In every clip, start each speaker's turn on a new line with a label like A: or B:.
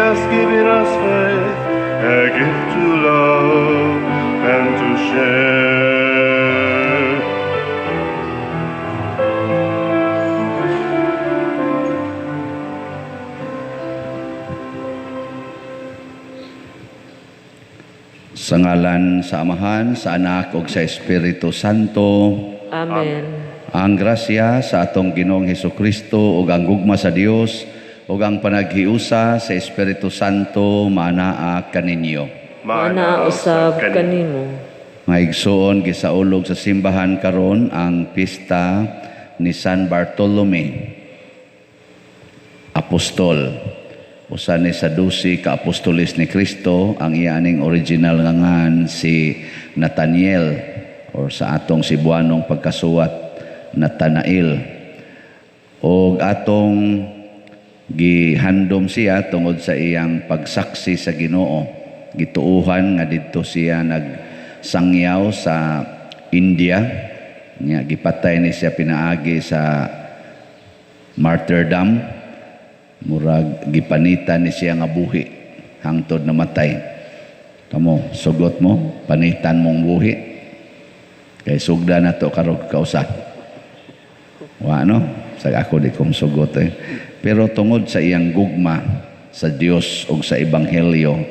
A: has given us faith, a gift to love and to share.
B: Sa ngalan sa Amahan, sa Anak ug sa Espiritu Santo.
C: Amen.
B: Ang grasya sa atong Ginoong Hesukristo ug ang gugma sa Dios ug ang panaghiusa sa Espiritu Santo manaa kaninyo.
C: Mana usab kanimo.
B: Mga igsoon, gisaulog sa simbahan karon ang pista ni San Bartolome, Apostol. Usa ni sa 12 ka apostoles ni Kristo, ang iyaning original nga ngan si Nathaniel or sa atong Cebuanong pagkasuwat Nathanael. O atong gihandom siya tungod sa iyang pagsaksi sa Ginoo. Gituuhan nga didto siya nagsangyaw sa India. Nga gipatay ni siya pinaagi sa martyrdom. Murag gipanitan ni siya nga buhi hangtod namatay. Kamo sugot mo, panitan mong buhi. Kay sugda na to karog kausa. Wa no? Sa ako di kong sugot eh. Pero tungod sa iyang gugma sa Dios ug sa ebanghelyo,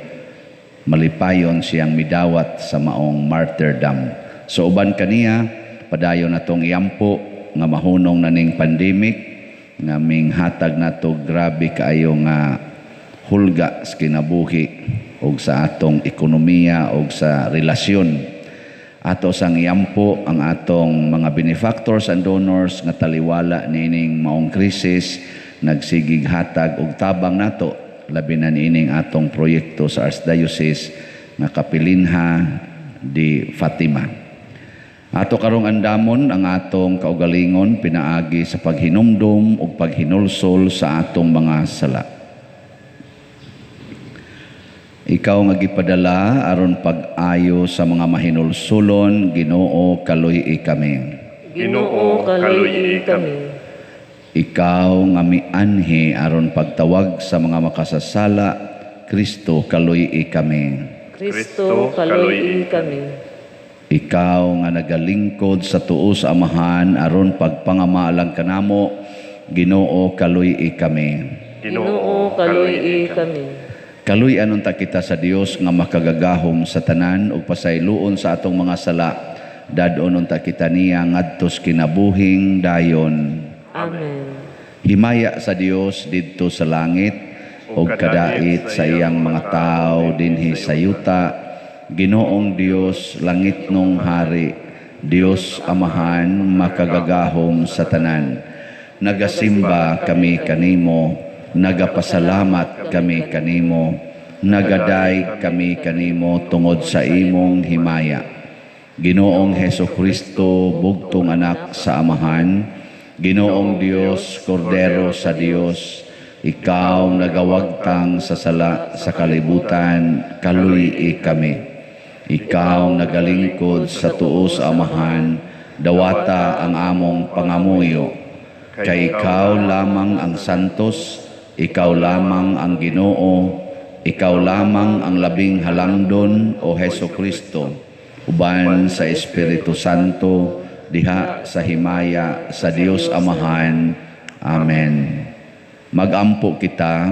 B: malipayon siyang midawat sa maong martyrdom. So uban kaniya, padayon natong iyampo nga mahunong na ning pandemic, nga ming hatag nato grabe kaayo nga hulga sa kinabuhi ug sa atong ekonomiya ug sa relasyon. Ato sang iyampo ang atong mga benefactors and donors nga taliwala nining maong krisis, nagsigig hatag og tabang nato labi na niining atong proyekto sa Archdiocese nga Kapilinha di Fatima. Ato karong andamon ang atong kaugalingon pinaagi sa paghinumdum ug paghinulsol sa atong mga sala. Ikaw nga gipadala aron pag-ayo sa mga mahinulsulon, Ginoo kaluy kami.
C: Ginoo kaluy kami.
B: Ikaw nga mianhi aron pagtawag sa mga makasasala, Kristo kaluy kami.
C: Kristo kaluy kami.
B: Ikaw nga nagalingkod sa tuo sa Amahan aron pagpangamalang kanamo, Ginoo kaluy kami.
C: Ginoo kaluy kami.
B: Kaluy anon ta kita sa Dios nga makagagahom sa tanan ug pasayloon sa atong mga sala. Dadonon ta kita niya ngadtos kinabuhing dayon.
C: Amen.
B: Himaya sa Dios didto sa langit ug kadait sa iyang mga tao dinhi sa yuta. Ginoong Dios, langit nung hari, Dios Amahan, makagagahom sa tanan. Nagasimba kami kanimo, nagapasalamat kami kanimo, nagaday kami kanimo tungod sa imong himaya. Ginoong Hesukristo, bugtong anak sa Amahan, Ginoong Dios, Kordero sa Dios, ikaw nagawagtang sa sala sa kalibutan, kaluy kami. Ikaw nagalingkod sa tuo sa Amahan, dawata ang among pangamuyo. Kay ikaw lamang ang santos, ikaw lamang ang Ginoo, ikaw lamang ang labing halangdon o Hesukristo, uban sa Espiritu Santo, diha sa himaya sa Dios Amahan. Amen. Magampo kita.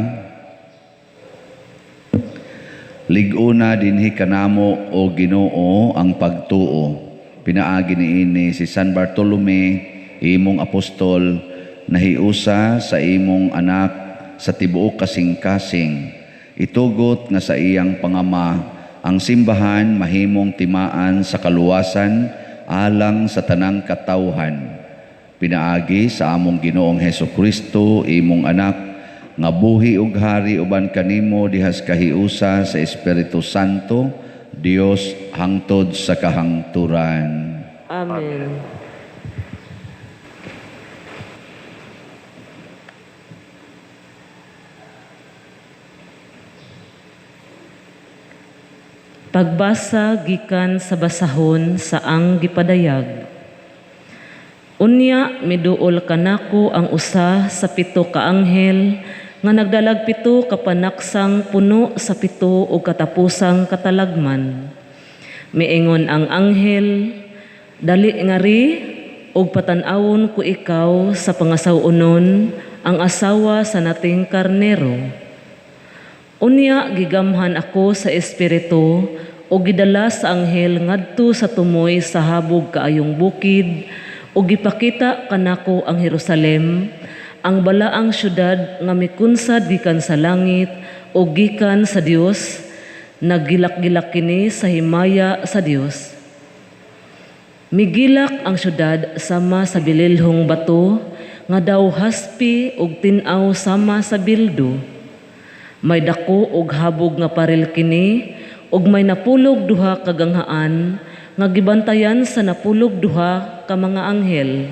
B: Liguna dinhi kanamo o Ginoo ang pagtuo. Pinaagi niini si San Bartolome, imong apostol, nahiusa sa imong anak sa tibuok kasing-kasing. Itugot nga sa iyang pangama ang simbahan mahimong timaan sa kaluwasan alang sa tanang katawhan. Pinaagi sa among Ginoong Hesukristo, imong anak, nga buhi ug hari uban kanimo dihas kahiusa sa Espiritu Santo, Dios hangtod sa kahangturan.
C: Amen. Pagbasa gikan sa basahon sa ang gipadayag. Unya miduol kanako ang usa sa 7 ka anghel nga nagdalag 7 ka panaksang puno sa 7 o katapusang katalagman. Miingon ang anghel, dali ngari og patanawon ko ikaw sa pangasawunon ang asawa sa nating karnero. Unya gigamhan ako sa espiritu o gidala sa anghel ngadto sa tumoy sa habog kaayong bukid o gipakita kanako ang Jerusalem, ang balaang syudad nga mikunsad gikan sa langit o gikan sa Dios, naggilak-gilak kini sa himaya sa Dios. Migilak ang syudad sama sa bililhong bato nga daw haspi ug tin-aw sama sa bildo. May dako og habog nga paril kini ug may napulog 2 ka ganghaan nga gibantayan sa napulog 2 ka mga anghel.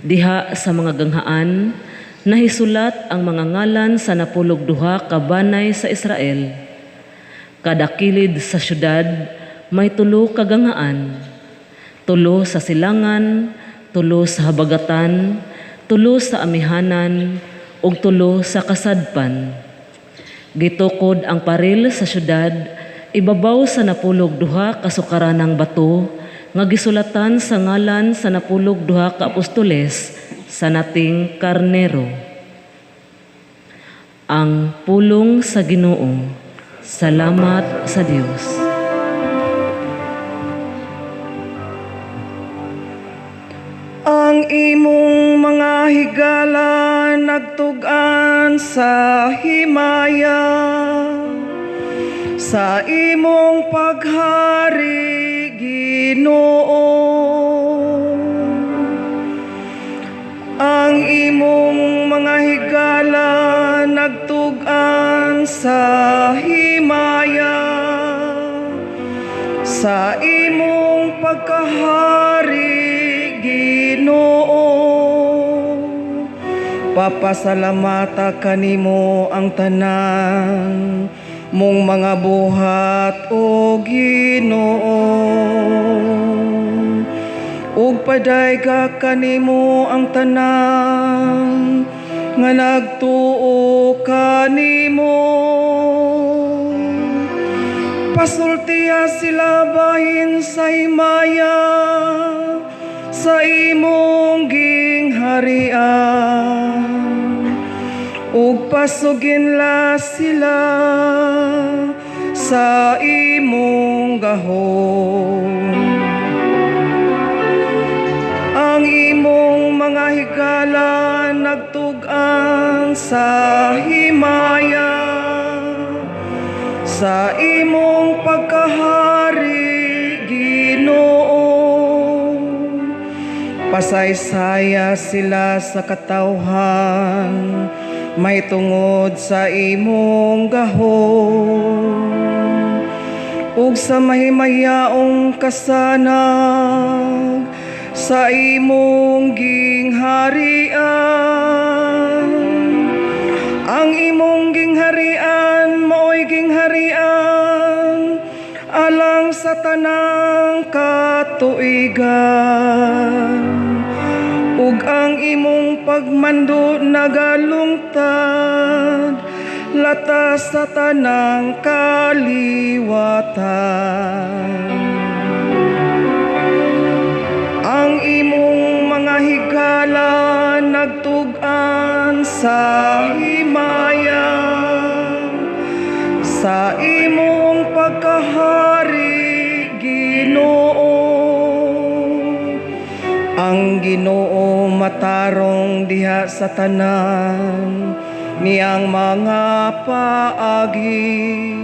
C: Diha sa mga ganghaan nahisulat ang mga ngalan sa napulog 2 ka banay sa Israel. Kada kilid sa syudad may 3 ka ganghaan, 3 sa silangan, 3 sa habagatan, 3 sa amihanan, ug 3 sa kasadpan. Gitukod ang paril sa syudad, ibabaw sa napulog 2 ka sukaranang bato, nga gisulatan sa ngalan sa napulog 2 ka apostoles sa nating karnero. Ang pulong sa Ginoo. Salamat sa Dios.
D: Ang imong mga higala nagtugan sa himaya, sa imong paghari, Ginoo. Ang imong mga higala nagtugan sa himaya, sa imong pagkahari, Ginoo. Papasalamata kanimo ang tanan mong mga buhat o Ginoo. Ug padayga kanimo ang tanan nga nagtuo kanimo. Pasultiya sila bahin sa himaya, sa imong gingharian. Ug pasuginla sila sa imong gahom. Ang imong mga higala nagtugan sa himaya, sa imong pagkahari, Ginoo. Pasaysaya sila sa katawhan, may tungod sa imong gahom. Ug sa mahimayaong kasanag, sa imong gingharian. Ang imong gingharian mao'y gingharian alang sa tanang katuigan. Ug ang imong pagmando nagalungtad latas sa tanang kaliwatan. Ang imong mga higala nagtugan sa himaya, sa imong pagkahari, Ginoo. Ang Ginoo matarong diha sa tanan niyang mga paagi,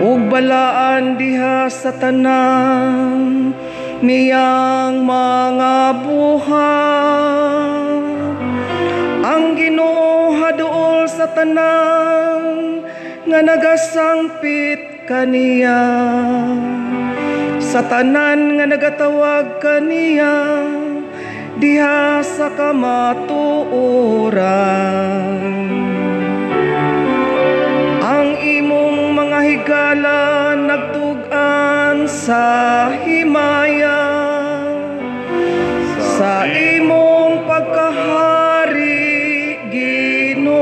D: ug balaan diha sa tanan niyang mga buhat. Ang Ginoo haduol sa tanan nga nagasangpit kaniya, sa tanan nga nagatawag kaniya diha sa kamatuoran. Ang imong mga higala nagtugan sa himaya, sa imong pagkahari, Ginoo.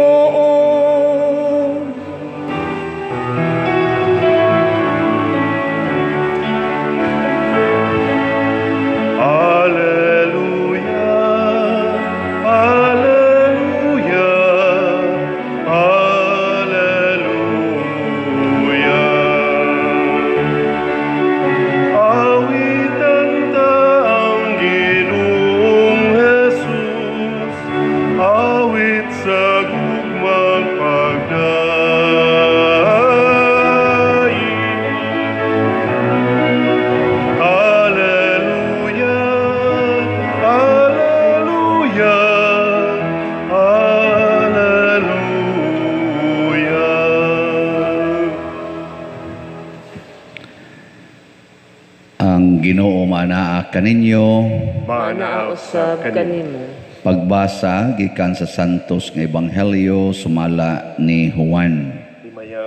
B: Ginoo manaa kaninyo.
C: Mana usab kanimo.
B: Pagbasa gikan sa Santos nga Ebanghelyo sumala ni Juan.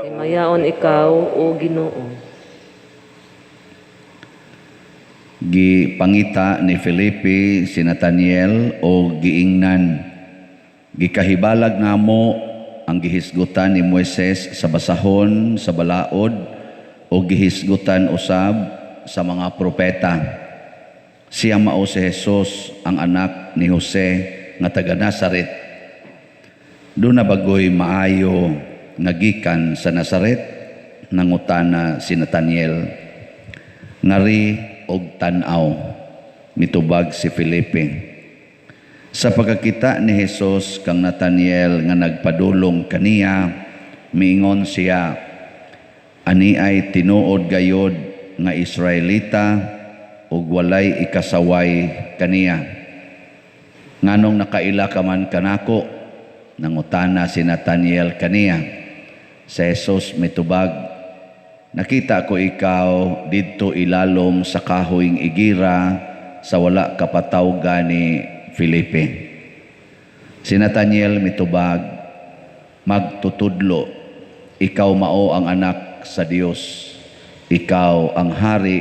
C: Himayaon ikaw o Ginoo.
B: Gipangita ni Felipe si Nathaniel o giingnan. Gikahibalag namo ang gihisgutan ni Moises sa basahon sa balaod o gihisgutan usab sa mga propeta. Siya mao si Jesus, ang anak ni Jose nga taga Nazaret. Doon na bagoy maayo nagikan sa Nazaret, nangutana si Nathaniel. Ngari og tan-aw, mitubag si Felipe. Sa pagkakita ni Jesus kang Nathaniel nga nagpadulong kaniya, miingon siya, ani ay tinuod gayod nga Israelita ug walay ikasaway kaniya. Nganong nakaila ka man kanako? Nangutana si Nathaniel kaniya. Si Jesus mitubag, nakita ko ikaw didto ilalom sa kahoyng igira sa wala kapatawga ni Felipe. Si Nathaniel mitubag, magtutudlo, ikaw mao ang anak sa Dios, ikaw ang hari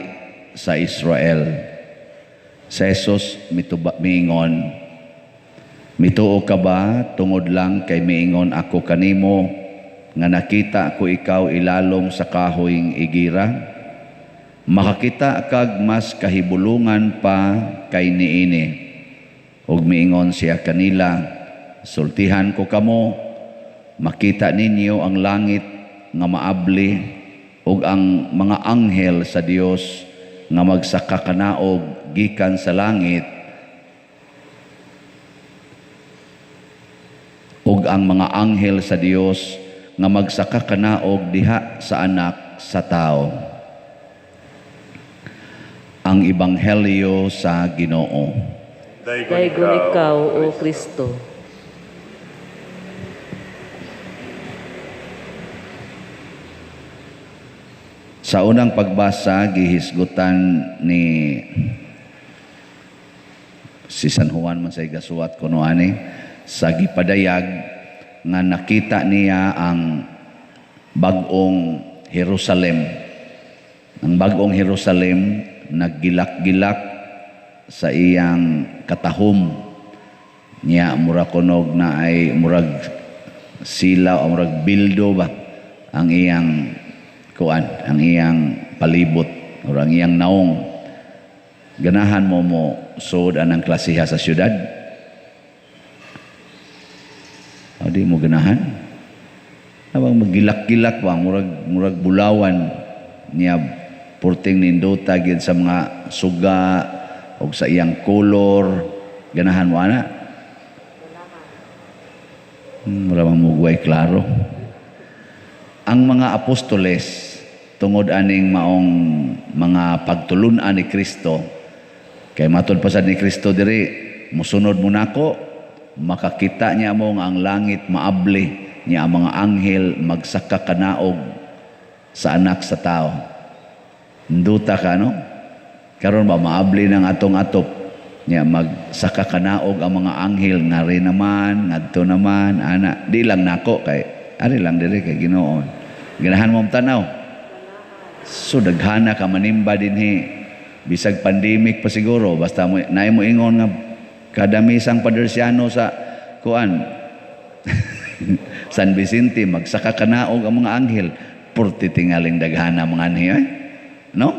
B: sa Israel. Si Jesus miingon, mituo ka ba tungod lang kay miingon ako kanimo nga nakita ko ikaw ilalom sa kahoyng igira? Makakita kag mas kahibulungan pa kay niini. Ug miingon siya kanila, sultihan ko kamo, makita ninyo ang langit nga maabli ug ang mga anghel sa Dios nga magsaka kanaog gikan sa langit ug ang mga anghel sa Dios nga magsaka kanaog diha sa anak sa tao. Ang Ebanghelyo sa Ginoo.
C: Daygon ikaw o Kristo.
B: Sa unang pagbasa, gihisgutan ni si San Juan man sa igasuwat kuno ani sa gipadayag nga nakita niya ang bag-ong Jerusalem. Ang bag-ong Jerusalem naggilak-gilak sa iyang katahom niya, murag kunog na ay murag sila o murag bildo ba ang iyang kuan, ang iyang palibot o ang iyang naong. Ganahan mo sud anang klasiha sa syudad? O di mo ganahan? Abang magilak-gilak ba, murag bulawan niya, purting nindota gid sa mga suga o sa iyang kolor. Ganahan mo ana? Murag mugway klaro. Ang mga apostoles tungod aning maong mga pagtulunan ni Kristo, kay matod pasad ni Kristo diri, musunod mo nako, makakita niya mo nga ang langit maabli niya, ang mga anghel magsaka kanaog sa anak sa tao. Nduta ka, no? Karon ba maabli ng atong-atop niya, magsaka kanaog ang mga anghel, nga rin naman, ngadto naman, ana. Di lang nako, kay ari lang diri kay Ginoo. Ganahan mo tanaw. So daghana ka manimba dinhi, bisag pandemic pa siguro, basta mo naay mo ingon nga kada misang padersiano sa kuan San Vicente magsaka kanaog ang mga anghel, purti tingaling daghana mga anghel, no?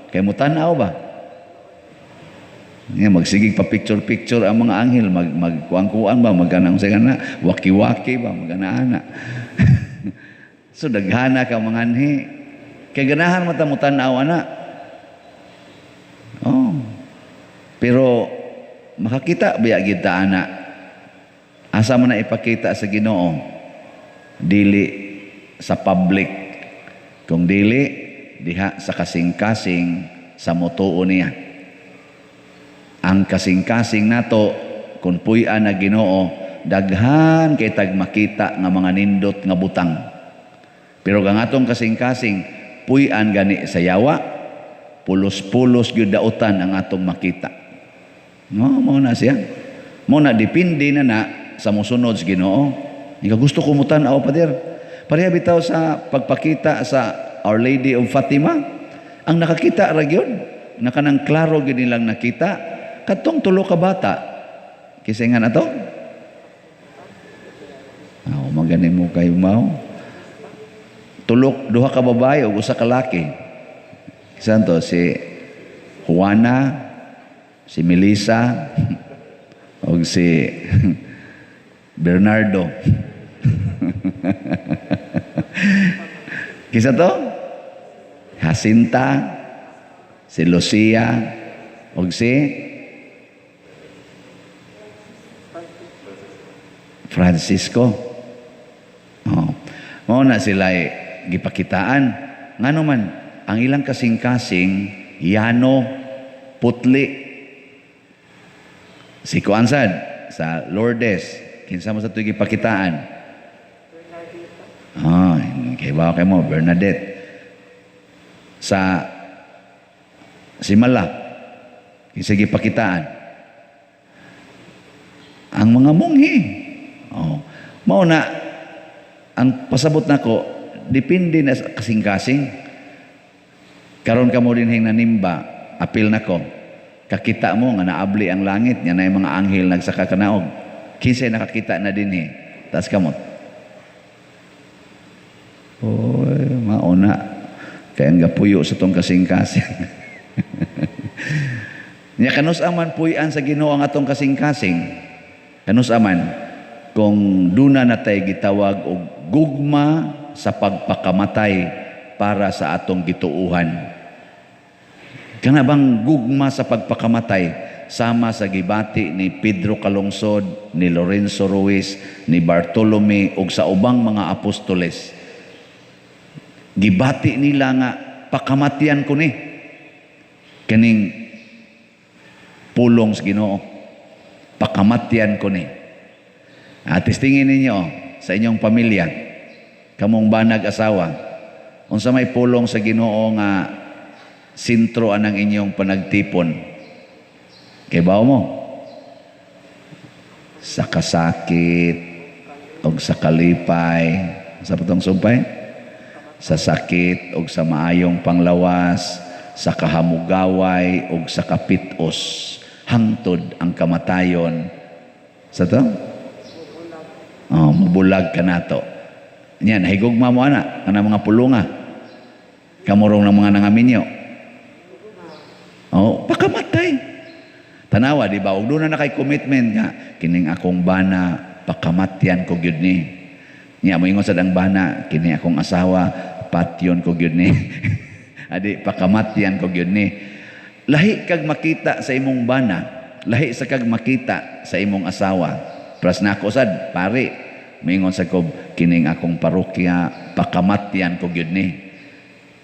B: Kay mo tanaw ba? Nga magsigig pa picture ang mga anghel, magkuang-kuang ba, magkanang sa kana, waki-waki ba, magana-ana. So daghana ka mga anhi, kay ganahan mo tanaw ana. Oh. Pero makakita biya kita ana. Asa man na ipakita sa Ginoo? Dili sa public. Kung dili diha sa kasing-kasing sa motuo niya. Ang kasing-kasing nato kung puy-an na Ginoo, daghan kay tag makita nga mga nindot nga butang. Pero ang atong kasing-kasing puy-an gani sa yawa, pulos-pulos gyud dautan ang atong makita. No, mao na siya. Mao na depende na sa mosunod sa Ginoo. Ikaw gusto ko mutan-aw pader. Pareha bitaw sa pagpakita sa Our Lady of Fatima. Ang nakakita ra gyud, nakanang klaro gyud nilang nakita kadtong tulo ka bata. Kisingan ato. Maganin mo kayo mao. Duha ka babae ug usa ka laki. Santo si Juana, si Melissa, ug si Bernardo. Kisa to? Jacinta, si Lucia, ug si Francisco. Mao na sila gipakitaan. Ngano man, ang ilang kasing-kasing, yano, putli. Si Kuansad, sa Lourdes, kinsa mo sa ito gipakitaan? Kay ba kay mo, Bernadette. Sa Simala, kinsa gipakitaan? Ang mga munghi. Mao na, ang pasabot nako depende na sa kasing-kasing. Karon ka mo din hing nanimba, apil nako. Kakita mo nga naabli ang langit, nya na mga anghel nagsaka kanaog. Kinsay nakakita na dinhi. Taas kamot. Mauna. Kaya nga puyo sa tong kasing-kasing. Nya kanus aman puyan sa Ginoo ang atong kasing-kasing. Kanus aman kung duna natay gitawag og gugma sa pagpakamatay para sa atong gituuhan. Kana bang gugma sa pagpakamatay sama sa gibati ni Pedro Calungsod, ni Lorenzo Ruiz, ni Bartolome ug sa ubang mga apostoles. Gibati nila nga pakamatian ko ni kaning pulong sa Ginoo. Pakamatian ko ni. At testingin ninyo sa inyong pamilya, kamong banag asawa, unsa may pulong sa Ginoo nga sentro anang inyong panagtipon. Kay bao mo? Sa kasakit o sa kalipay, sa patong sumpay? Sa sakit o sa maayong panglawas, sa kahamugaway o sa kapitos, hangtod ang kamatayon. Sa to? Mabulag ka na to. Yan, higugma mo ana, ang mga pulunga. Kamurong ng mga nangaminyo. Pakamatay. Tanawa, di ba? Ug doon na kay commitment nga, kining akong bana, pakamatyan ko gyud ni. Nya mo ingon sa dang bana, kining akong asawa, patyon ko gyud ni. Adi, pakamatyan ko gyud ni. Lahi kag makita sa imong bana, lahi sa kag makita sa imong asawa. Pras na ako sad, pare, mingon sa kob, kining akong parokya, pakamatyan ko gyud ni.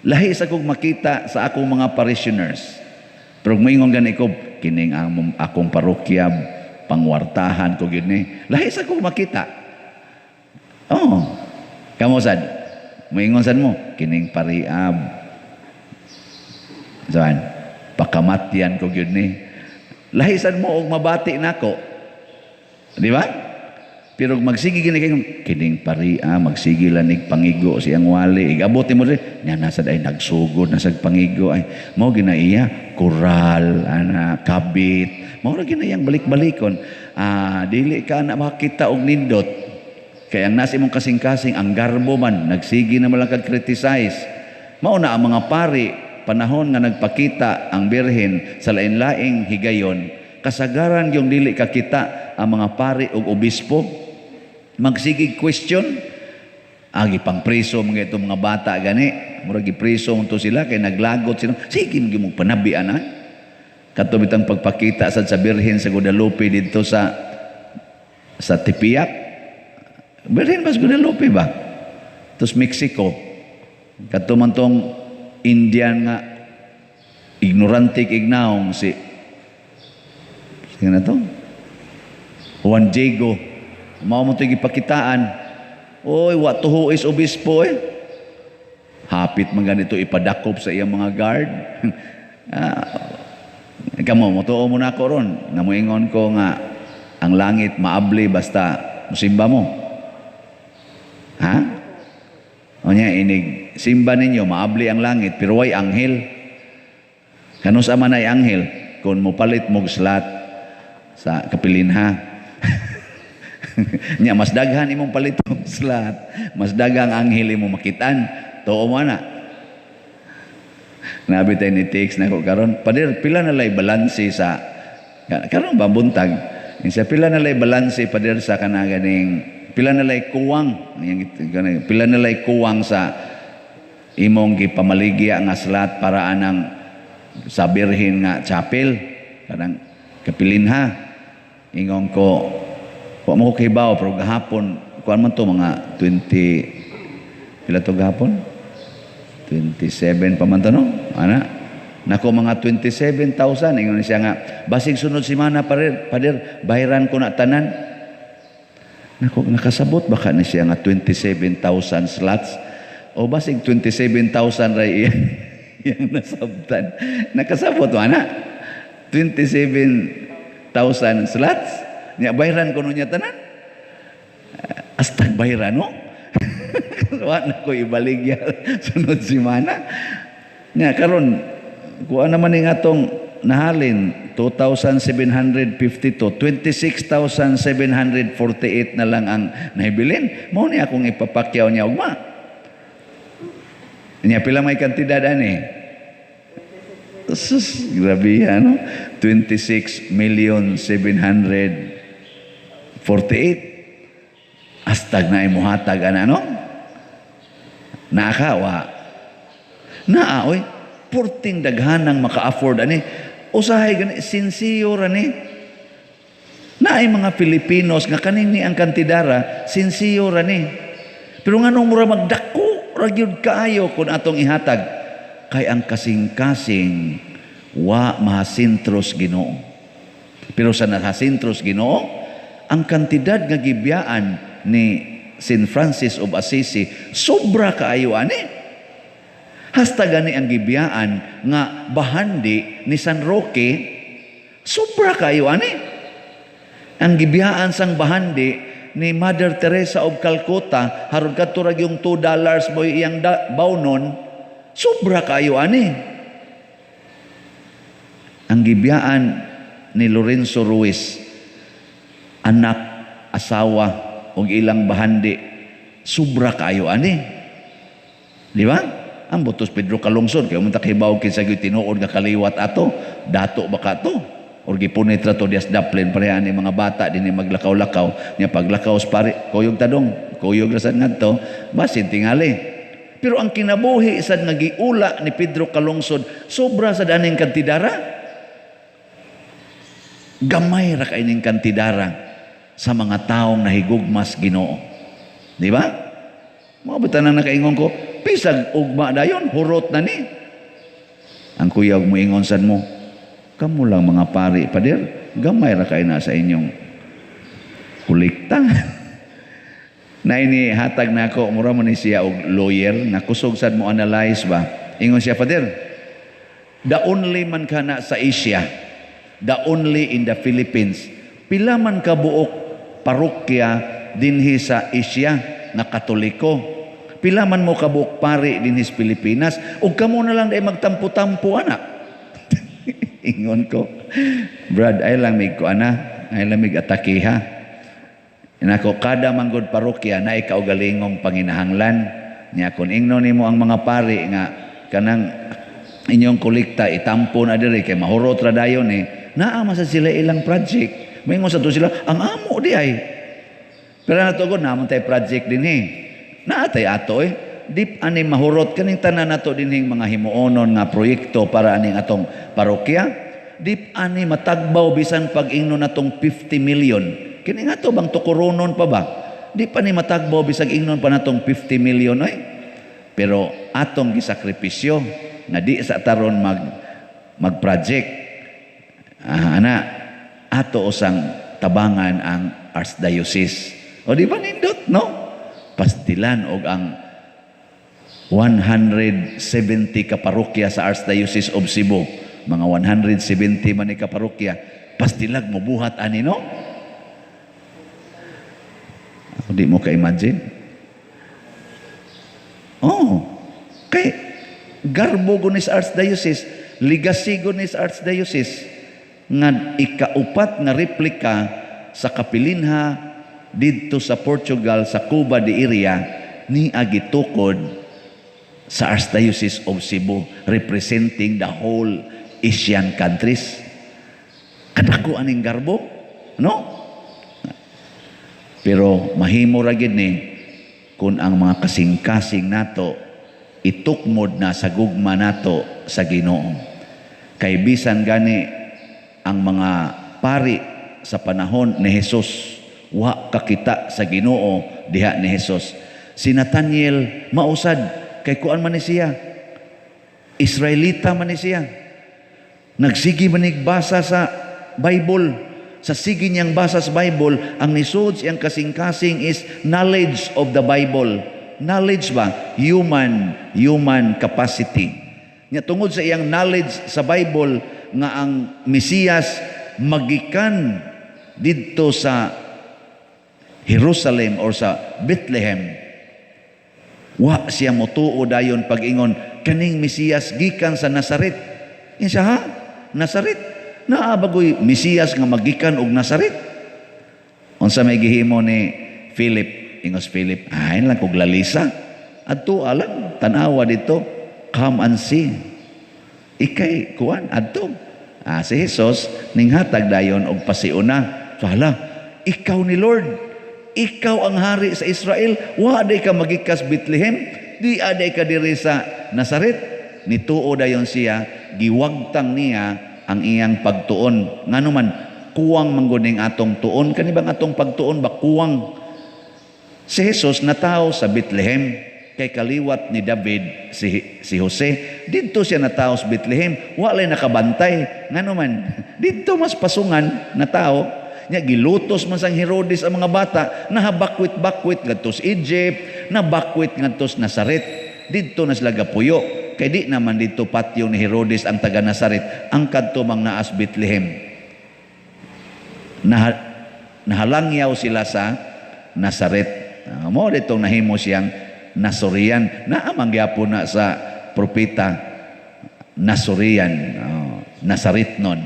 B: Lahi sa kog makita sa akong mga parishioners. Pero mingon gani ko, kining akong parokya, pangwartahan ko gyud ni. Lahi sa kog makita. Kamo sad, mingon sad mo, kining pariab. Saan? Pakamatyan ko gyud ni. Lahi sad mo og mabati nako. Di ba? Pero magsigi gini kayo, kining paria, magsigi lanig pangigo siyang wali. Igabuti mo rin, niya nasad ay nagsugod, nasad pangigo ay, mo ginaiya, kural, kabit, mo rin ginayang balik-balikon. Dili ka na makita og nindot. Kaya ang nasa imong kasing-kasing, ang garbo man, nagsigi na malakad criticize. Mauna ang mga pari, panahon nga nagpakita ang birhen sa lain-laing higayon, kasagaran yung dili kakita ang mga pari ug obispo magsigig question agi pang preso mga itong mga bata gani murag gipreso unto sila kay naglagot sila sige mo panabi ana kadto bitang pagpakita sa birhen sa Guadalupe didto sa Tipiak birhen ba sa Guadalupe ba tos Mexico kadto man tong Indian nga ignorante ignaong si na to? Juan Diego. Mao mo ito ipakitaan. Oy, what to who is obispo eh? Hapit man ganito ipadakop sa iyang mga guard. Kamo, mutuo mo na ako ron. Nga moingon ko nga, ang langit maabli basta musimba mo. Ha? O niya, inig, simba ninyo, maabli ang langit, pero way anghel. Kanus man ay anghel, kung mupalit mo slat sa kapilinha. Nya, mas daghan imong palit mo slat, mas dagang anghel imong makitaan. Tuo mo na. Nabi tayo ni Tix na ko karon, pader pila na lay balanse sa karon ba buntag. Isa pila na lay balanse pader sa kanaganing pila na lay kuwang, pila na lay kuwang sa imong gipamaligya nga slat para anang sa birhen nga chapel kanang kapilinha. Ingon ko mo ko kibaw pero gahapon kuan man to mga 20 pila to gahapon 27 pa man to, no? Ana? Nako mga 27,000. Ingon siya nga, basig sunod simana pader, bahiran ko na tanan. Nako, nakasabot baka ni siya nga 27,000 slots. O basig 27,000 ray iyang nasabtan. Nakasabot, ana? 27,000 slots? Niya, bahiran ko niya tanan? Astag bahiran, no? Wala ko ibaligya sunod simana. Nya karon kuha naman ning atong nahalin 2,752 26,748 na lang ang nahibilin. Mao ni akong ipapakyaw niya ugma. Nya pila may kantidad ani? Sus, grabe ano? 26,748,000. Astag na imuhatag ano? Naakawa. Naaoy, purting daghanang maka-afford ani. Usahay gani sinsiyo rani. Naay mga Filipinos nga kanini ang kantidara sinsiyo rani. Pero nganong mura magdako ra gyud kaayo kun atong ihatag kay ang kasing-kasing wa mahasintros Ginoo. Pero sa nahasintros Ginoo, ang kantidad nga gibiyaan ni St. Francis of Assisi, sobra kaayo ani. Hasta gani ang gibiyaan nga bahandi ni San Roque, sobra kaayo ani. Ang gibiyaan sang bahandi ni Mother Teresa of Calcutta, harod kadto ra yung $2 mo iyang bawnon, sobra kaayo ani. Ang gibiyaan ni Lorenzo Ruiz, anak, asawa, og ilang bahandi, sobra kaayo ani. Di ba? Ang Butos Pedro Calungsod, kaya umunta kibaw kinsa gyud tinuod nga kaliwat ato, dato baka to. Or gipunit ra to dias daplin pareha ni mga bata dinhi maglakaw-lakaw, nya paglakaw pare kuyog tadong, kuyog ra sad ngadto, basin tingali. Pero ang kinabuhi sad nga giula ni Pedro Calungsod, sobra sa daning kantidara. Gamay ra kay ning kantidara sa mga taong nahigugmas Ginoo. Di ba? Mga bitanang nakaingon ko, pisag ugma dayon, hurot na ni. Ang kuya mo ingon sad mo, kamo lang mga pari, pader, gamay ra kay na sa inyong kulikta. Na ini hatag na ako, mura mo ni siya og lawyer, nakusog sad mo analyze ba? Ingon siya, pader, the only man ka na sa Asia, the only in the Philippines, pila man ka buok parokya dinhi sa Asia na Katoliko. Pila man mo kabuk pari dinhi sa Pilipinas ug kamo na lang day magtampo-tampo ana. Ingon ko, Brad, ay lang mig ko ana, ay lang mig atakiha. Inako kada manggod parokya na ikaw galingong panginahanglan niya kun ingnon nimo ang mga pari nga kanang inyong kolekta itampo na diri kay mahurot ra dayon naa man sa sila ilang project. Mingon sa to sila, ang amo di ay. Pero natugod namon tay project din naatay ato Dip ani mahurot kaning tanan nato dinhing mga himuonon nga proyekto para aning atong parokya. Dip ani matagbaw bisan pag-ingnon natong 50 million. Kini nga to bang tukuronon pa ba? Dip ani matagbaw bisag ingnon pa natong 50 million Pero atong gisakripisyo nga di sa taron mag-project. Ato usang tabangan ang Archdiocese. O di ba nindot, no? Pastilan og ang 170 ka parokya sa Archdiocese of Cebu. mga 170 man ni kaparokya, pastilag mo buhat ani no? Di mo ka-imagine? Oh, kay garbo gunis Archdiocese, legacy gunis Archdiocese, nga ikaupat nga replika sa kapilinha didto sa Portugal, sa Cuba de area, ni agitukod sa Archdiocese of Cebu, representing the whole Asian countries. Kadako aning garbo, no? Pero mahimo ra gid ni kung ang mga kasing-kasing nato itukmod na sa gugma nato sa Ginoo. Kay bisan gani ang mga pari sa panahon ni Jesus wa kakita sa Ginoo diha ni Jesus. Si Nathaniel mausad kay kuan man ni siya, Israelita man ni siya. Nagsigi man basa sa Bible. Sa sige niyang basa sa Bible, ang nisod siyang kasing-kasing is knowledge of the Bible. Knowledge ba? Human capacity. Nya tungod sa iyang knowledge sa Bible nga ang Mesiyas magikan didto sa Jerusalem or sa Bethlehem. Wa siya motuo dayon pag-ingon kaning Mesiyas gikan sa Nazaret. Insa ha? Nazaret. Naabagoy Mesiyas nga magikan og Nazaret. Unsa may gihimo ni Philip, ingos Philip, ay lang kog lalisa. Adto alang tanawa dito, come and see. Ikay kuan adto. Si Jesus ning hatag dayon og pasiuna. So hala, ikaw ni Lord, ikaw ang hari sa Israel, wa day ka magikas Bethlehem, di aday ka diri sa Nazaret. Nituo dayon siya, giwagtang niya ang iyang pagtuon. Ngano man kuwang mangguning atong tuon, kanibang atong pagtuon ba kuwang. Si Jesus natao sa Bethlehem kay kaliwat ni David si Jose. Didto siya natao sa Bethlehem, walay nakabantay. Ngano man didto mas pasungan na tao. Nya gilutos man sang Herodes ang mga bata, nahabakwit-bakwit ngadto sa Egypt, nabakwit ngadto sa Nazaret. Didto na sila gapuyo. Kay di naman dito patio ni Herodes ang taga Nazaret, ang kadto mang naas Bethlehem. Nahalangyaw sila sa Nazaret. Mo ditong nahimo siyang Nasorian. Naamang gyapon na sa propeta Nasorian, Nazaretnon.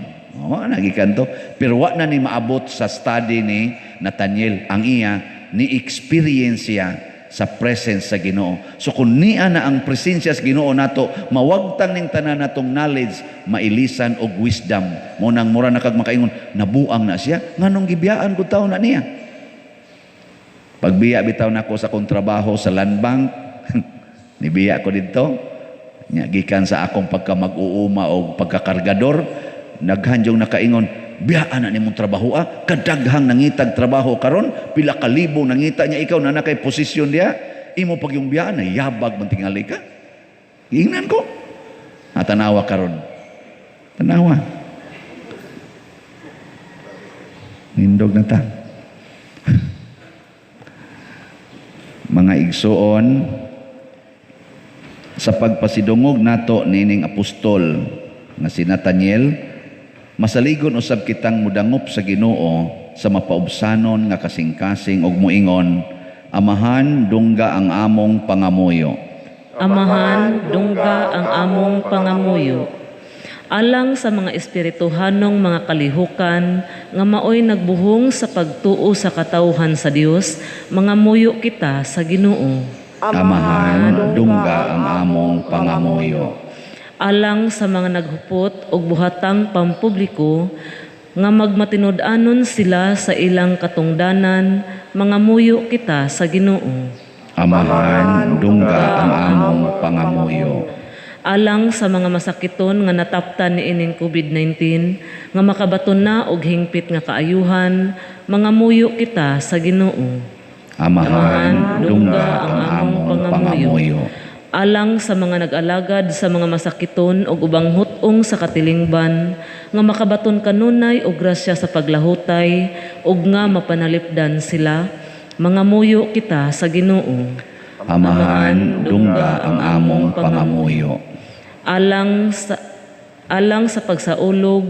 B: Nagikan to. Pero wa na ni maabot sa study ni Nathaniel. Ang iya ni experience siya sa presence sa Ginoo. So kung niya na ang presensya sa Ginoo nato, mawagtang ning tanan natong knowledge, mailisan og wisdom. Mo nang mura na kag makaingon, nabuang na siya, nganong gibiyaan ko taon na niya. Pagbiya bitaw nako sa kong trabaho sa land bank, nibiya ko dito, nya gikan sa akong pagka-mag-uuma o pagkakargador, naghanjong nakaingon, biyaan na nimong trabaho kadaghang nangitag trabaho karon, pila ka libo nangita niya, ikaw na nakay posisyon diya, imo pag yung biyaan na yabag man tingali ka. Ingnan ko. Tanawa karon. Tanawa. Nindog na ta. Mga igsoon, sa pagpasidungog nato nining apostol nga si Nathaniel, masaligon usab kitang mudangop sa Ginoo sa mapaubsanon nga kasing-kasing og muingon, Amahan, dungga ang among pangamuyo.
C: Amahan, dungga ang among pangamuyo. Alang sa mga espirituhanong mga kalihukan nga maoy nagbuhong sa pagtuo sa katawhan sa Dios, mga muyo kita sa Ginoo.
B: Amahan, dungga ang among pangamuyo.
C: Alang sa mga naghupot og buhatang pampubliko nga magmatinud-anon sila sa ilang katungdanan, mga muyo kita sa Ginoo.
B: Amahan, dungga ang among pangamuyo.
C: Alang sa mga masakiton nga nataptan ni ining COVID-19 nga makabaton na og hingpit nga kaayuhan, mga muyo kita sa Ginoo.
B: Amahan, dungga ang among pangamuyo.
C: Alang sa mga nag-alagad sa mga masakiton ug ubang hutong sa katilingban nga makabaton kanunay og grasya sa paglahutay ug nga mapanalipdan sila, mga muyo kita sa Ginoo.
B: Amahan, dungga ang among pangamuyo.
C: alang sa pagsaulog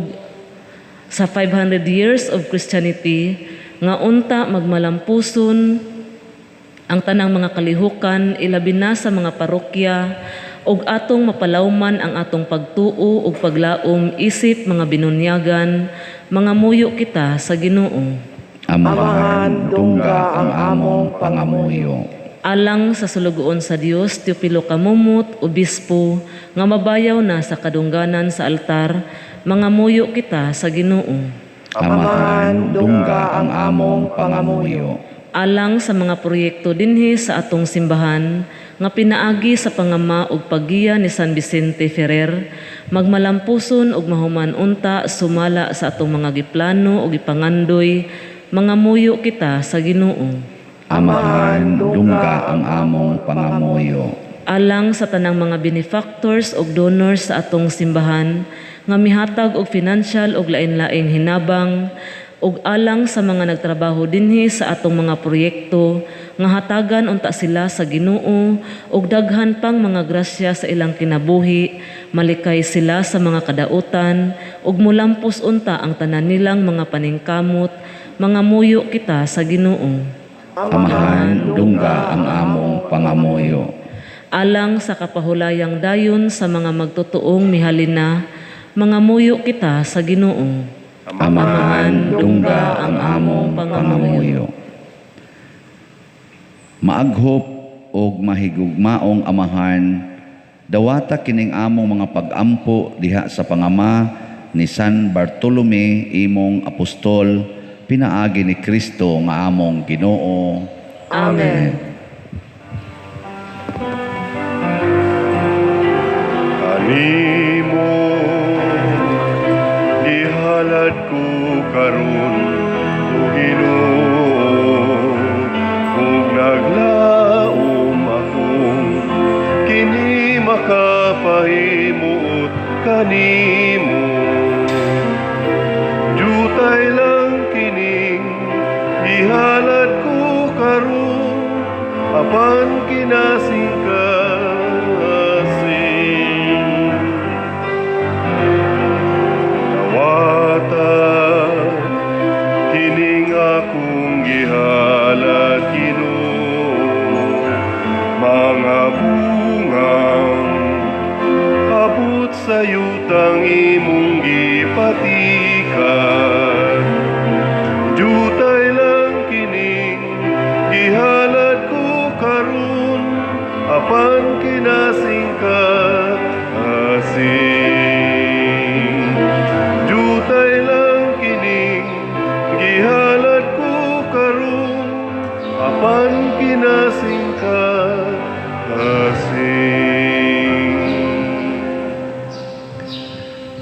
C: sa 500 years of Christianity nga unta magmalampuson ang tanang mga kalihukan ilabi na sa mga parokya ug atong mapalawman ang atong pagtuo ug paglaom isip mga binunyagan mga muyo kita sa Ginoo.
B: Amahan, dungga ang among pangamuyo.
C: Alang sa sulugoon sa Dios, Teopilo Kamumot, Obispo, nga mabayaw na sa kadungganan sa altar, mga muyo kita sa Ginoo.
B: Amahan, dungga ang among pangamuyo.
C: Alang sa mga proyekto dinhi sa atong simbahan, nga pinaagi sa pangama ug paggiya ni San Vicente Ferrer, magmalampuson ug mahuman unta sumala sa atong mga giplano ug gipangandoy, mga muyo kita sa Ginoo.
B: Amahan, dungga ang among pangamuyo.
C: Alang sa tanang mga benefactors ug donors sa atong simbahan nga mihatag og financial ug lain-laing hinabang ug alang sa mga nagtrabaho dinhi sa atong mga proyekto nga hatagan unta sila sa Ginoo ug daghan pang mga grasya sa ilang kinabuhi, malikay sila sa mga kadautan ug mulampos unta ang tanan nilang mga paningkamot, mga muyo kita sa Ginoo.
B: Amahan, dungga ang among pangamuyo.
C: Alang sa kapahulayang dayon sa mga magtutuong mihalina, mga muyo kita sa Ginoo.
B: Amahan, dungga ang among pangamuyo. Maaghop og mahigugmaong amahan, dawata kining among mga pag-ampo diha sa pangama ni San Bartolome imong apostol, pinaagi ni Kristo nga among Ginoo.
C: Amen.
A: Kanimo ihalad ko karon o Ginoo, ug naglaom akong kini makapahimuot kanimo. Jutay lang kining ihalad ko karon apan kinasing nawata kining akong gihalad Ginoo, mga bungang abot sa yutang imong gipatikan. Jutay lang kining gihalad ko karon apan kinasing kasing. Jutay lang kining gihalad ko karon apan kinasing kasing.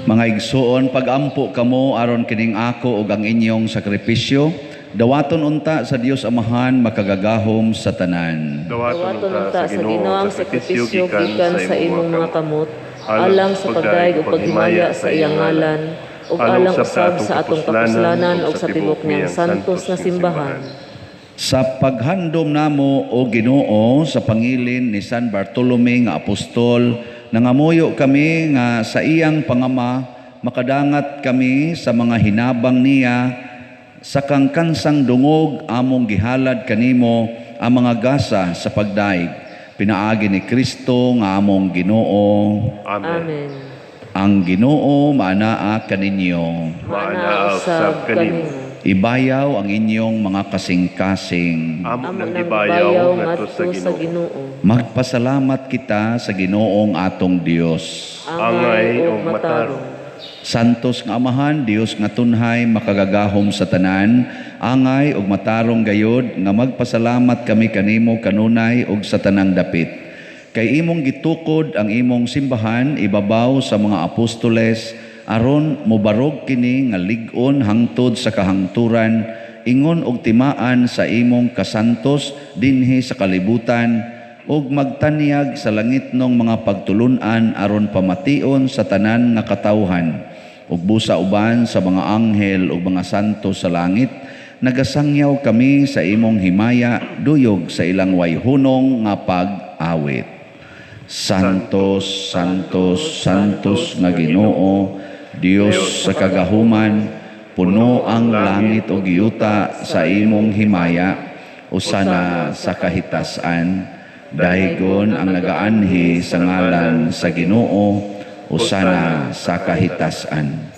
B: Mga igsoon, pag-ampo kamo aron kining ako ug ang inyong sakripisyo, dawaton unta sa Dios Amahan makagagahom sa tanan.
C: Dawaton unta sa Ginoo ang sakripisyo gikan sa imong mga kamot, alang sa pagdaig ug paghimaya sa iyang ngalan, ug alang usab sa atong kapuslanan ug sa tibok niyang santos nga simbahan.
B: Sa paghandom namo o Ginoo sa pangilin ni San Bartolome nga apostol, nangamuyo kami nga sa iyang pangama makadangat kami sa mga hinabang niya sa kangkansang dungog among gihalad kanimo ang mga gasa sa pagdaig. Pinaagi ni Kristo nga among Ginoo.
C: Amen.
B: Ang Ginoo maanaa kaninyo.
C: Maanaa usab kanimo.
B: Ibayaw ang inyong mga kasing-kasing.
A: Amo
C: Amo
A: nang
C: nang
A: ibayaw
C: bayaw
A: ngadto
C: ngadto sa Ginoo.
B: Magpasalamat kita sa Ginoong atong Dios.
A: Angay
C: ug
A: ug matarong.
B: Santos nga Amahan, Dios nga tunhay makagagahom sa tanan, angay ug matarong gayod nga magpasalamat kami kanimo kanunay ug sa tanang dapit. Kay imong gitukod ang imong simbahan ibabaw sa mga apostoles aron mobarog kini nga lig-on hangtod sa kahangturan, ingon og timaan sa imong kasantos dinhi sa kalibutan ug magtanyag sa langitnong mga pagtulunan aron pamation sa tanan nga katawhan ug busa uban sa mga anghel ug mga santo sa langit. Nagasangyaw kami sa imong himaya duyog sa ilang wayhunong nga pag-awit. Santos, Santos, Santos nga Ginoo, Dios sa kagahuman, puno ang langit o giyuta sa imong himaya, usana sa kahitasan, dahigon ang nagaanhi sa ngalan sa Ginoo, usana sa kahitasan.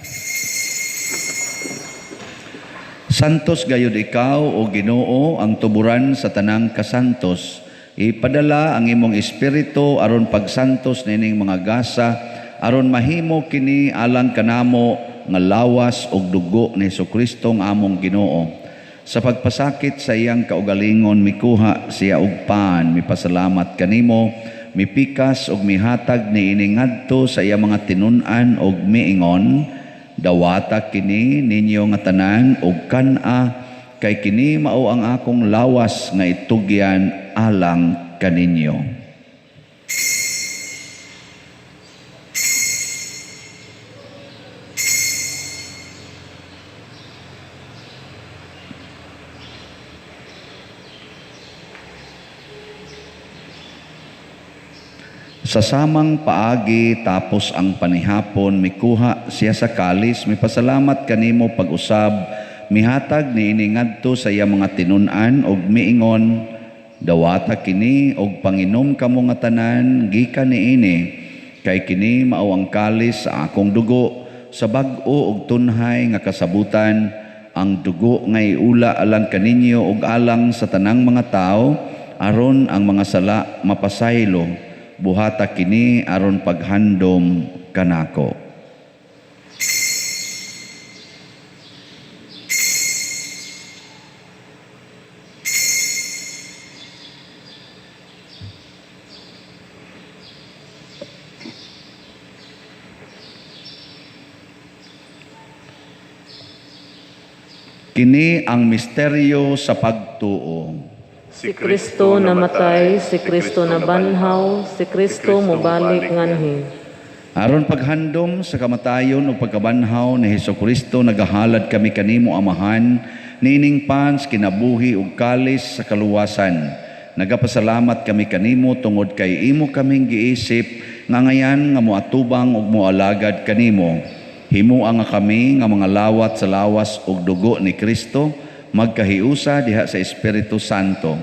B: Santos gayud ikaw o Ginoo ang tuburan sa tanang kasantos. Ipadala ang imong espiritu aron pagsantos nining mga gasa aron mahimo kini alang kanamo nga lawas ug dugo ni Jesucristo nga among Ginoo. Sa pagpasakit sa iyang kaugalingon mikuha siya og paan, mipasalamat kanimo, mipikas ug mihatag niini ngadto sa iyang mga tinun-an ug miingon, dawata kini ninyo nga tanan ug kan-a kay kini mao ang akong lawas nga itugyan alang kaninyo. Sa samang paagi tapos ang panihapon mikuha siya sa kalis, mipasalamat kanimo pag-usab, mihatag niini ngadto sa iya mga tinun-an ug miingon, dawata kini og panginom kamo nga tanan gikan niini kay kini mao ang kalis sa akong dugo sa bag-o ug tunhay nga kasabutan, ang dugo nga iula alang kaninyo ug alang sa tanang mga tao aron ang mga sala mapasaylo. Buhata kini aron paghandom kanako. Kini ang misteryo sa pagtuo.
C: Si Kristo namatay, si Kristo nabanhaw, si Kristo mobalik nganhi.
B: Aron paghandom sa kamatayon o pagkabanhaw ni Jesucristo, nagahalad kami kanimo Amahan, nining pans kinabuhi ug kalis sa kaluwasan. Nagapasalamat kami kanimo tungod kay imo kaming giisip nga ngayan nga moatubang ug moalagad kanimo. Himuha nga kami nga mga lawat sa lawas ug dugo ni Kristo, magkahiusa diha sa Espiritu Santo.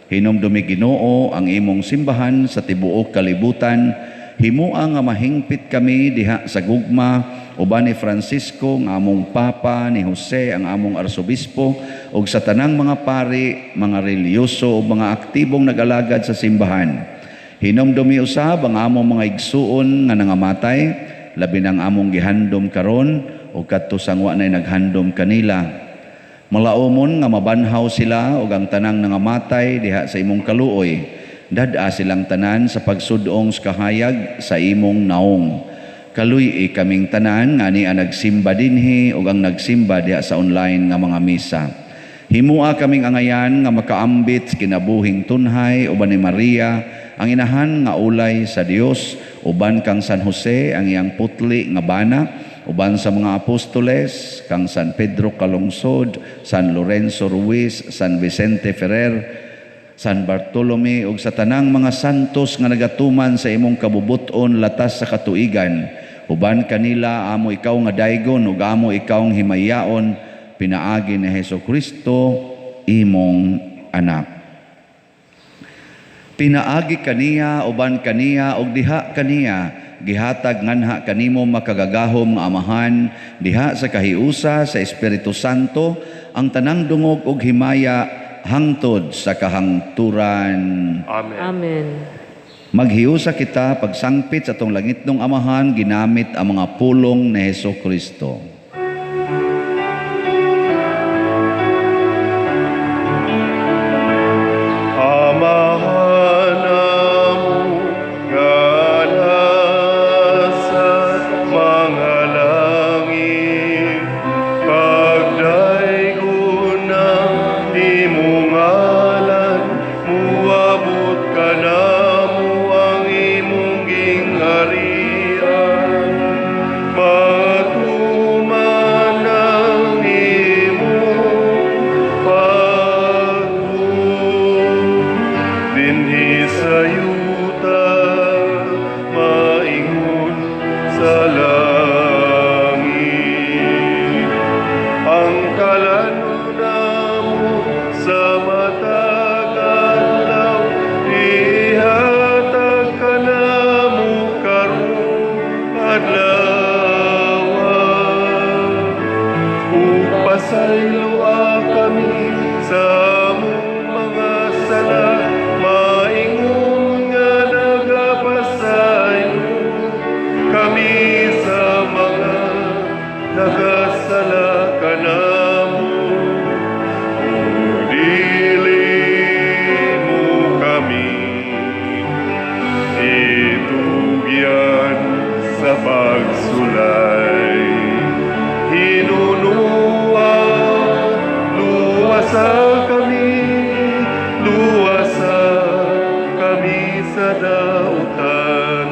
B: Hinumdumi Ginoo ang imong simbahan sa tibuok kalibutan. Himuha nga mahingpit kami diha sa gugma uban ni Francisco nga among Papa, ni Jose ang among Arsobispo ug sa tanang mga pari, mga reliyoso ug mga aktibong nag-alagad sa simbahan. Hinumdumi usab ang among mga igsuon nga nangamatay, labi ng among gihandom karon ug kadto sangwa nay naghandom kanila. Malaumon nga mabanhaw sila ug ang tanang nangamatay diha sa imong kaluoy. Dad-a silang tanan sa pagsudong sa kahayag sa imong naong. Kaluy kaming tanan nga ni nagsimba dinhi ug ang nagsimba diha sa online nga mga misa. Himua kaming angayan nga makaambit kinabuhing tunhay uban ni Maria, ang inahan nga ulay sa Dios, uban kang San Jose ang iyang putli nga bana, uban sa mga apostoles, kang San Pedro Calungsod, San Lorenzo Ruiz, San Vicente Ferrer, San Bartolome, ug sa tanang mga santos nga nagatuman sa imong kabubuton latas sa katuigan. Uban kanila, amo ikaw nga daygon, ug amo ikaw nga himayaon, pinaagi ni Jesucristo, imong anak. Pinaagi kaniya, uban kaniya, ug diha kaniya, gihatag nganha kanimo makagagahom nga Amahan, diha sa kahiusa sa Espiritu Santo, ang tanang dungog ug himaya hangtod sa kahangturan.
A: Amen.
C: Amen.
B: Maghiusa kita pagsangpit sa atong langitnong Amahan ginamit ang mga pulong ni Jesucristo.
A: Patuman luwasa kami sa dautan.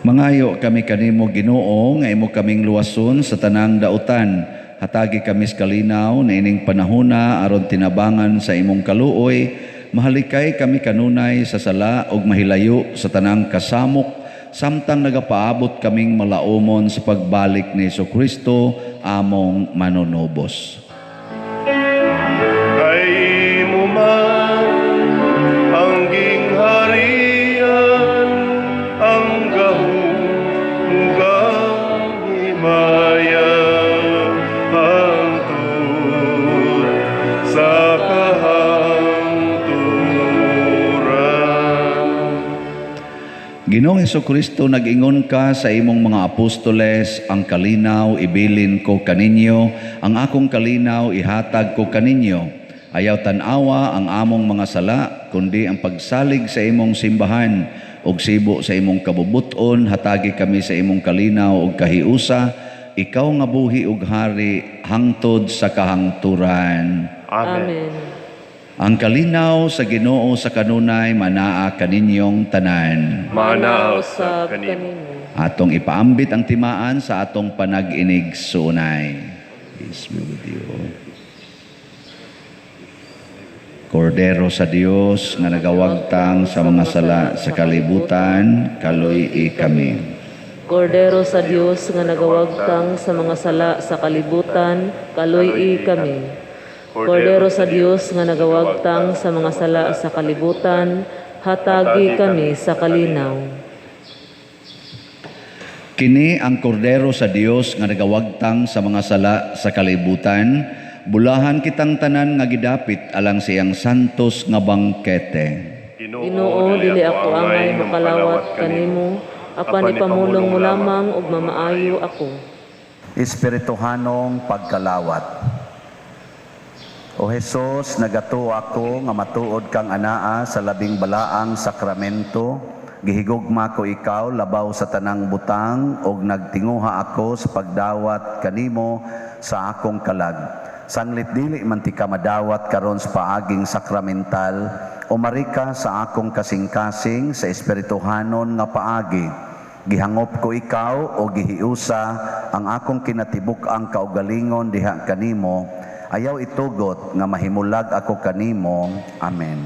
B: Mangayo kami kanimo Ginoo nga imo kaming luwason sa tanang dautan. Hatagi kami sa kalinaw na ining panahona aron tinabangan sa imong kaluoy. Mahalikay kami kanunay sa sala ug mahilayo sa tanang kasamok samtang nagapaabot kaming malaumon sa pagbalik ni Jesucristo among manunubos.
A: Kay mo man ang gingharian, ang gahumugang himaya, hangtod sa kahangturan.
B: Ginoong Jesucristo, nag-ingon ka sa imong mga apostoles, ang kalinaw ibilin ko kaninyo, ang akong kalinaw ihatag ko kaninyo. Ayaw tanawa ang among mga sala, kundi ang pagsalig sa imong simbahan, ug sibo sa imong kabubuton, hatagi kami sa imong kalinaw ug kahiusa, ikaw nga buhi ug hari, hangtod sa kahangturan.
C: Amen.
B: Ang kalinaw sa Ginoo sa kanunay manaa kaninyong tanan.
A: Manaaw
C: sa
A: sa kanimo.
B: Atong ipaambit ang timaan sa atong panag-inig sunay. Peace be with you. Kordero sa Dios nga nagawagtang sa mga sala sa kalibutan, kaluy kami.
C: Kordero sa Dios nga nagawagtang sa mga sala sa kalibutan, kaluy kami. Kordero sa Dios nga nagawagtang sa mga sala sa kalibutan, hatagi kami sa kalinaw.
B: Kini ang kordero sa Dios nga nagawagtang sa mga sala sa kalibutan, bulahan kitang tanan nga gidapit alang siyang santos nga bangkete.
C: Ginoo, dili ako angay makalawat kanimo, apan ipamulong mo lamang ug mamaayo ako.
B: Espirituhanong pagkalawat. O Jesus, nagato ako nga matuod kang anaa sa labing balaang sakramento. Gihigugma ko ikaw labaw sa tanang butang ug nagtinguha ako sa pagdawat kanimo sa akong kalag. Sanglit dili man ti ka madawat karon sa paaging sakramental, umari ka sa akong kasing-kasing sa espirituhanon nga paagi. Gihangop ko ikaw o gihiusa ang akong kinatibuk-ang kaugalingon diha kanimo. Ayaw itugot nga mahimulag ako kanimo. Amen.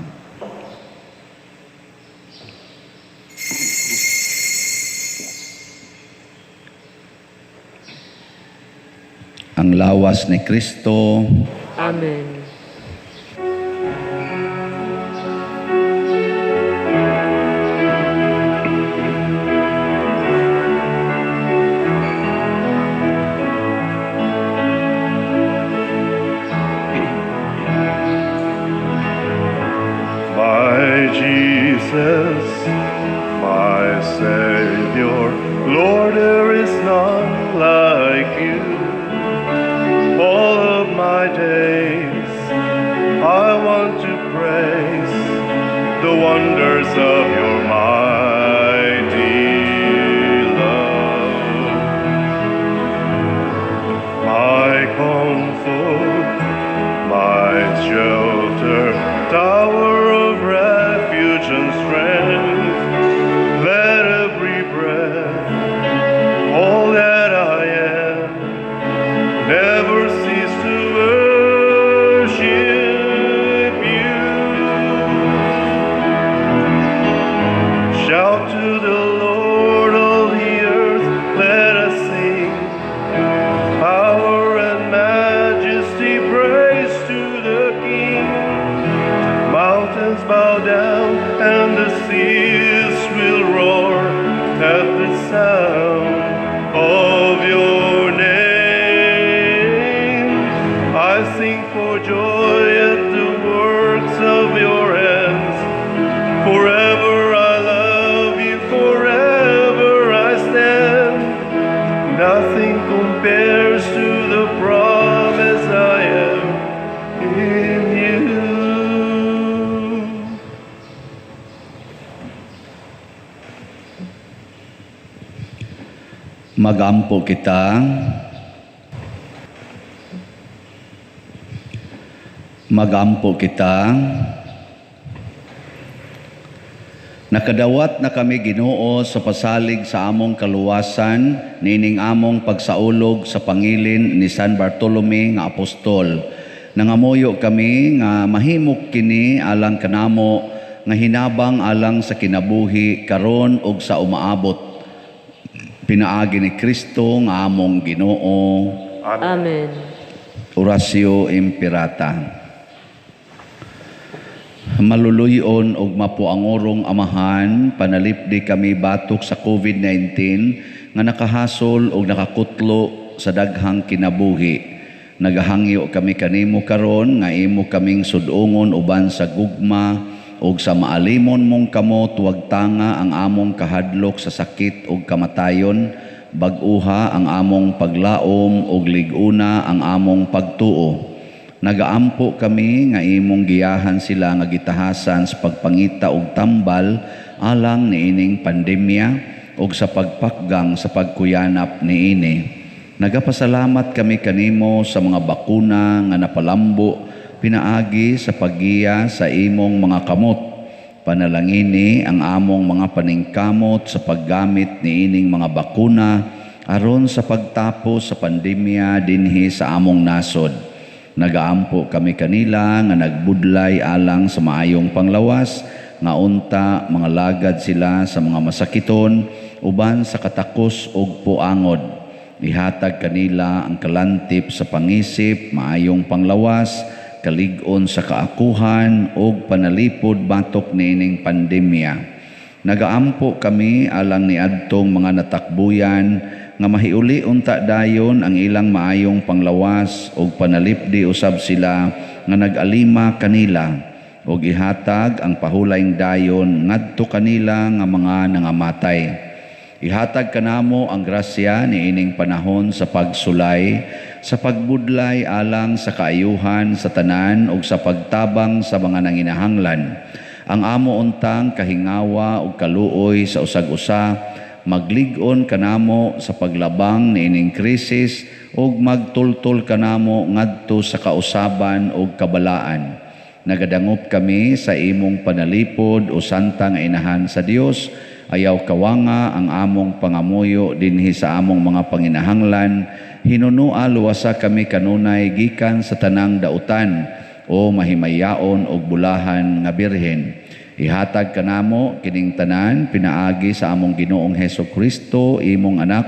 B: Ang lawas ni Kristo.
C: Amen.
A: My Jesus, my Savior, Lord, there is none like you. All of my days, I want to praise the wonders of your mighty love. My comfort, my shelter, tower of refuge and strength, let every breath, all that I am, never cease to worship you. Shout to the Lord, all the earth, let us sing. Power and majesty, praise to the King. Mountains bow down and the seas will roar at the sound of your name. I sing for joy at the works of your hands. Forever I love you, forever I stand. Nothing compares to the promise I am in you.
B: Magampo kita. Magampo kita. Nakadawat na kami Ginoo sa pasalig sa among kaluwasan nining among pagsaulog sa pangilin ni San Bartolome nga apostol. Nangamuyo kami nga mahimok kini alang kanamo nga hinabang alang sa kinabuhi karon ug sa umaabot. Pinaagi ni Kristo nga among Ginoo.
C: Amen.
B: Orasyo Imperata. Maluluyon og mapuangorong amahan, panalipdi kami batok sa COVID-19 nga nakahasol og nakakutlo sa daghang kinabuhi. Nagahangyo kami kanimo karon nga imo kaming sudungon uban sa gugma og sa maalimon mong kamot wag tanga ang among kahadlok sa sakit ug kamatayon, bag-uha ang among paglaom ug lig-una ang among pagtuo. Nagaampo kami nga imong giyahan sila nga gitahasan sa pagpangita og tambal alang niining pandemya ug sa pagpakgang sa pagkuyanap niini. Nagapasalamat kami kanimo sa mga bakuna nga napalambo pinaagi sa paggiya sa imong mga kamot. Panalangini ang among mga paningkamot sa paggamit niining mga bakuna aron sa pagtapos sa pandemya dinhi sa among nasod. Nagaampo kami kanila nga nagbudlay alang sa maayong panglawas, nga unta mga lagad sila sa mga masakiton, uban sa katakos ug puangod. Ihatag kanila ang kalantip sa pangisip, maayong panglawas, kalig-on sa kaakuhan, ug panalipod batok niining pandemya. Nagaampo kami alang niadtong mga natakbuyan, nga mahiuli unta dayon ang ilang maayong panglawas ug panalipdi usab sila nga nag-alima kanila ug ihatag ang pahulayng dayon ngadto kanila nga mga nangamatay. Ihatag kanamo ang grasya niining panahon sa pagsulay, sa pagbudlay alang sa kaayuhan sa tanan ug sa pagtabang sa mga nanginahanglan. Ang amo untang kahingawa ug kaluoy sa usag-usa maglig-on kanamo sa paglabang niining krisis ug magtultol kanamo ngadto sa kausaban ug kabalaan. Nagadangop kami sa imong panalipod o santang inahan sa Dios, ayaw kawanga ang among pangamuyo dinhi sa among mga panginahanglan. Hinunua luwasa kami kanunay gikan sa tanang dautan o mahimayaon og bulahan nga birhen. Ihatag kanamo kining tanan pinaagi sa among Ginoong Hesukristo, imong anak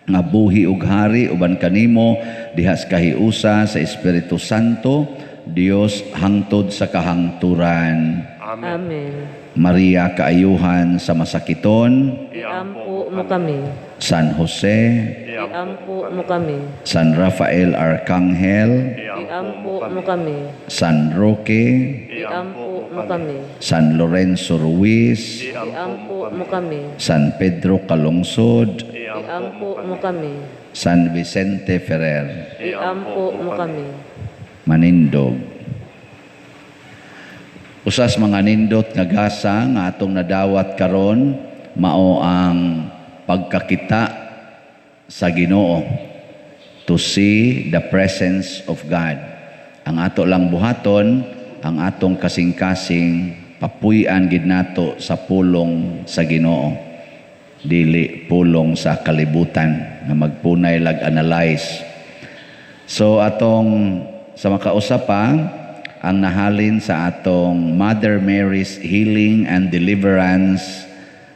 B: nga buhi ug hari uban kanimo dihas kahiusa sa Espiritu Santo, Dios hangtod sa kahangturan.
C: Amen.
B: Maria kaayuhan sa masakiton,
C: Iampo mo kami.
B: San Jose,
C: Iampo mo kami.
B: San Rafael Arcangel,
C: Iampo mo kami.
B: San Roque,
C: Iampo mo kami.
B: San Lorenzo Ruiz,
C: Iampo mo kami.
B: San Pedro Calungsod,
C: Iampo mo kami.
B: San Vicente Ferrer,
C: Iampo mo kami.
B: Manindog. Usas mga nindot nga gasa nga atong nadawat karon mao ang pagkakita sa Ginoo, to see the presence of God. Ang ato lang buhaton, ang atong kasing-kasing papuy-an gid nato sa pulong sa Ginoo, dili pulong sa kalibutan nga magpunay lag analyze. So atong sa makausap pa ang nahalin sa atong Mother Mary's Healing and Deliverance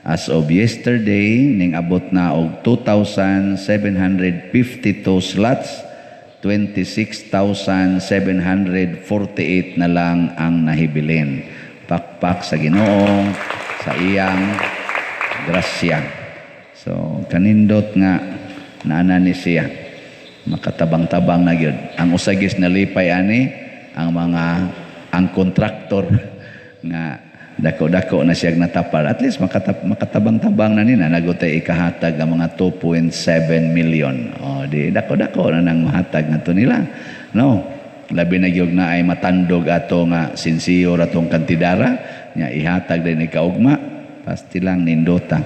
B: as of yesterday ning abot na og 2,752 slots, 26,748 na lang ang nahibilin. Pakpak sa Ginoo sa iyang grasya. So kanindot nga naana ni siya, makatabang-tabang na gyud. Ang usagis nalipay ani ang kontraktor nga dako-dako na siyang natapar. At least makatabang-tabang na nina nagutay ikahatag ang mga 2.7 million. O di dako-dako na nang mahatag nga to nila. No. Labi na gyud na ay matandog ato nga sinsiyo ratong kantidara nya ihatag din ikaugma. Pasti lang nindota.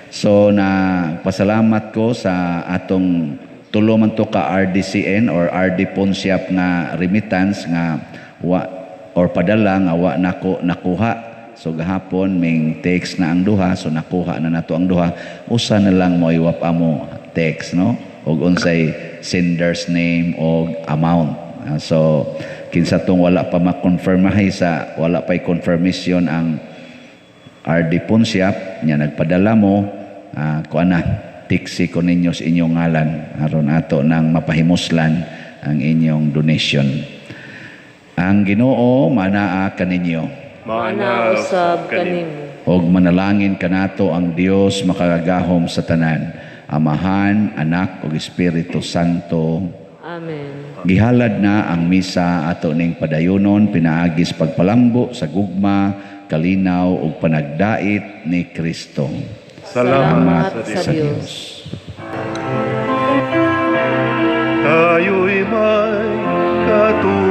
B: So na pasalamat ko sa atong tulo man to ka RDCN or RD Ponsiap nga remittance nga wa or padala nga wa nako nakuha. So gahapon ming text na ang duha, so nakuha na nato ang duha. Usa na lang mo iwap amo text, no? Og unsay sender's name og amount. So kinsa tong wala pa ma-confirmahay sa wala pa'y confirmation ang RD Ponsiap nya nagpadala mo kuan na tiksi ko ninyo sa inyong ngalan aron ato nang mapahimuslan ang inyong donation. Ang Ginoo manaa kaninyo
C: Mana usab kanimo.
B: og manalangin kanato ang Dios makagagahom sa tanan, Amahan, Anak ug Espiritu Santo.
C: Amen.
B: Gihalad na ang misa ato ning padayunon pinaagis pagpalambo sa gugma, kalinaw ug panagdait ni Kristo.
A: Salamat
C: sa Dios.
A: Tayo'y may katulad